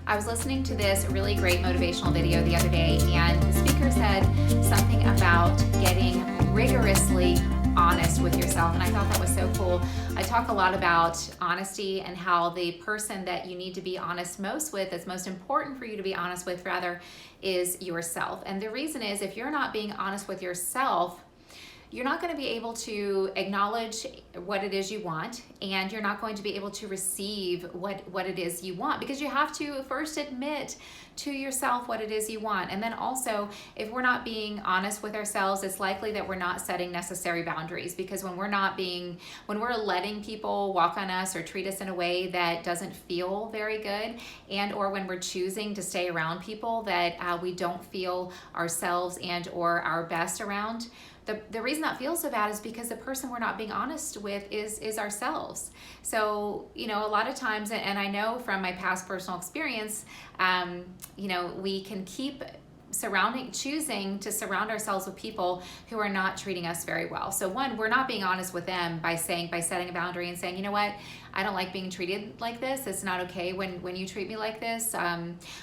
I was listening to this really great motivational video the other day, and the speaker said something about getting rigorously honest with yourself, and I thought that was so cool. I talk a lot about honesty and how the person that you need to be honest most with, that's most important for you to be honest with rather, is yourself. And the reason is, if you're not being honest with yourself, you're not going to be able to acknowledge what it is you want, and you're not going to be able to receive what it is you want, because you have to first admit to yourself what it is you want. And then also, if we're not being honest with ourselves, it's likely that we're not setting necessary boundaries, because when we're letting people walk on us or treat us in a way that doesn't feel very good, and or when we're choosing to stay around people that we don't feel ourselves and or our best around, the reason that feels so bad is because the person we're not being honest with is ourselves. So, a lot of times, and I know from my past personal experience, we can keep choosing to surround ourselves with people who are not treating us very well. So one, we're not being honest with them by setting a boundary and saying, you know what, I don't like being treated like this. It's not okay when you treat me like this.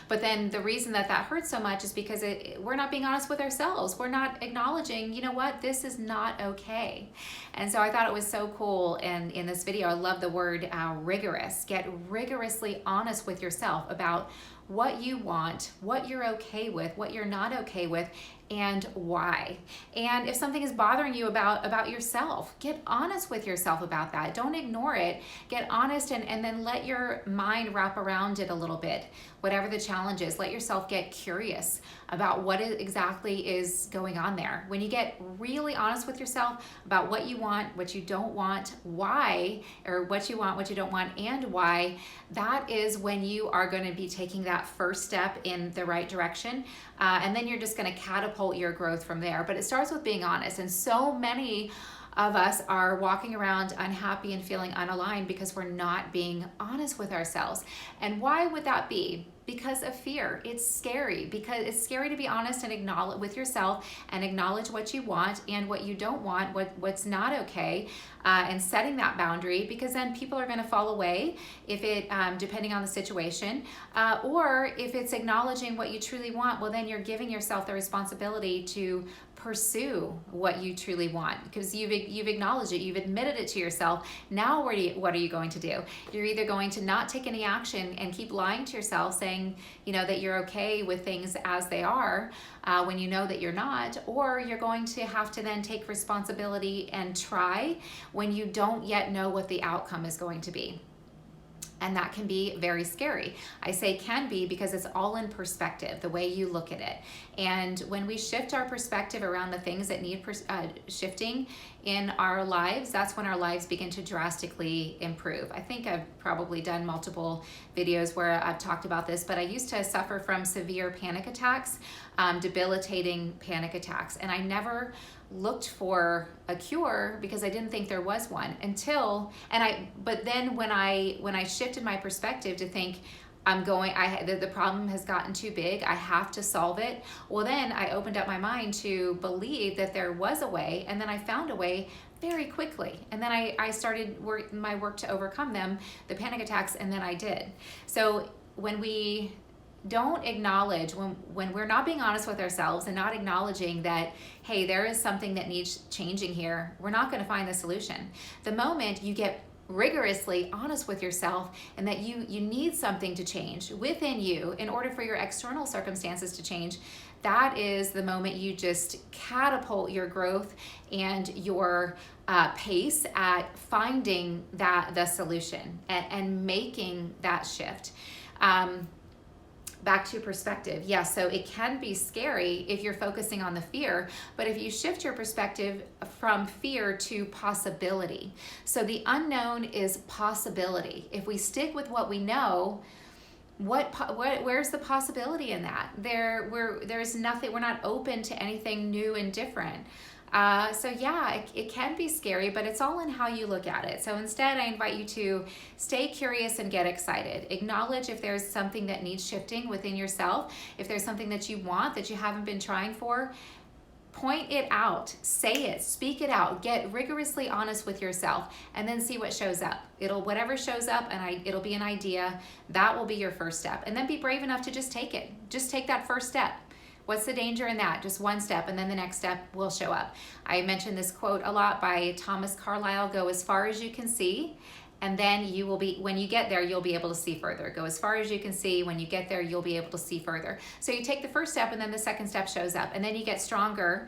But then the reason that hurts so much is because we're not being honest with ourselves. We're not acknowledging, you know what, this is not okay. And so I thought it was so cool. And in this video, I love the word rigorous. Get rigorously honest with yourself about what you want, what you're okay with, what you're not okay with, and why. And if something is bothering you about yourself, get honest with yourself about that. Don't ignore it. Get honest and then let your mind wrap around it a little bit. Whatever the challenge is, let yourself get curious about what exactly is going on there. When you get really honest with yourself about what you want, what you don't want, why, or what you want, what you don't want, and why, that is when you are going to be taking that first step in the right direction. And then you're just going to catapult your growth from there. But it starts with being honest. And so many of us are walking around unhappy and feeling unaligned because we're not being honest with ourselves. And why would that be? Because of fear. It's scary, because it's scary to be honest and acknowledge with yourself and acknowledge what you want and what you don't want, what's not okay, and setting that boundary, because then people are going to fall away if it, depending on the situation, or if it's acknowledging what you truly want. Well, then you're giving yourself the responsibility to pursue what you truly want, because you've acknowledged it, you've admitted it to yourself. Now what are you going to do? You're either going to not take any action and keep lying to yourself, saying that you're okay with things as they are, when you know that you're not, or you're going to have to then take responsibility and try when you don't yet know what the outcome is going to be. And that can be very scary. I say can be because it's all in perspective, the way you look at it. And when we shift our perspective around the things that need shifting in our lives, that's when our lives begin to drastically improve. I think I've probably done multiple videos where I've talked about this, but I used to suffer from severe panic attacks, debilitating panic attacks. And I never looked for a cure because I didn't think there was one but then when I shifted my perspective to think the problem has gotten too big, I have to solve it. Well, then I opened up my mind to believe that there was a way, and then I found a way very quickly. And then I started my work to overcome them, the panic attacks, and then I did. So when we don't acknowledge, when we're not being honest with ourselves and not acknowledging that, hey, there is something that needs changing here, we're not going to find the solution. The moment you get rigorously honest with yourself and that you need something to change within you in order for your external circumstances to change, that is the moment you just catapult your growth and your pace at finding the solution and making that shift. Back to perspective. Yes, so it can be scary if you're focusing on the fear, but if you shift your perspective from fear to possibility. So the unknown is possibility. If we stick with what we know, where's the possibility in that? There's nothing, we're not open to anything new and different. So yeah, it can be scary, but it's all in how you look at it. So instead, I invite you to stay curious and get excited. Acknowledge if there's something that needs shifting within yourself, if there's something that you want that you haven't been trying for. Point it out, say it, speak it out, get rigorously honest with yourself, and then see what shows up. Whatever shows up, and it'll be an idea. That will be your first step. And then be brave enough to just take it. Just take that first step. What's the danger in that? Just one step, and then the next step will show up. I mentioned this quote a lot by Thomas Carlyle: go as far as you can see, and then when you get there, you'll be able to see further. Go as far as you can see. When you get there, you'll be able to see further. So you take the first step, and then the second step shows up, and then you get stronger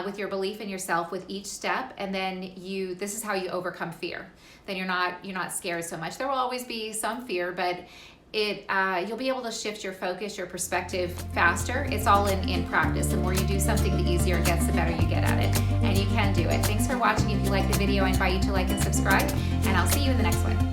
with your belief in yourself with each step. And then this is how you overcome fear. Then you're not scared so much. There will always be some fear, but you'll be able to shift your focus, your perspective faster. It's all in practice. The more you do something, the easier it gets, the better you get at it. And you can do it. Thanks for watching. If you like the video, I invite you to like and subscribe, and I'll see you in the next one.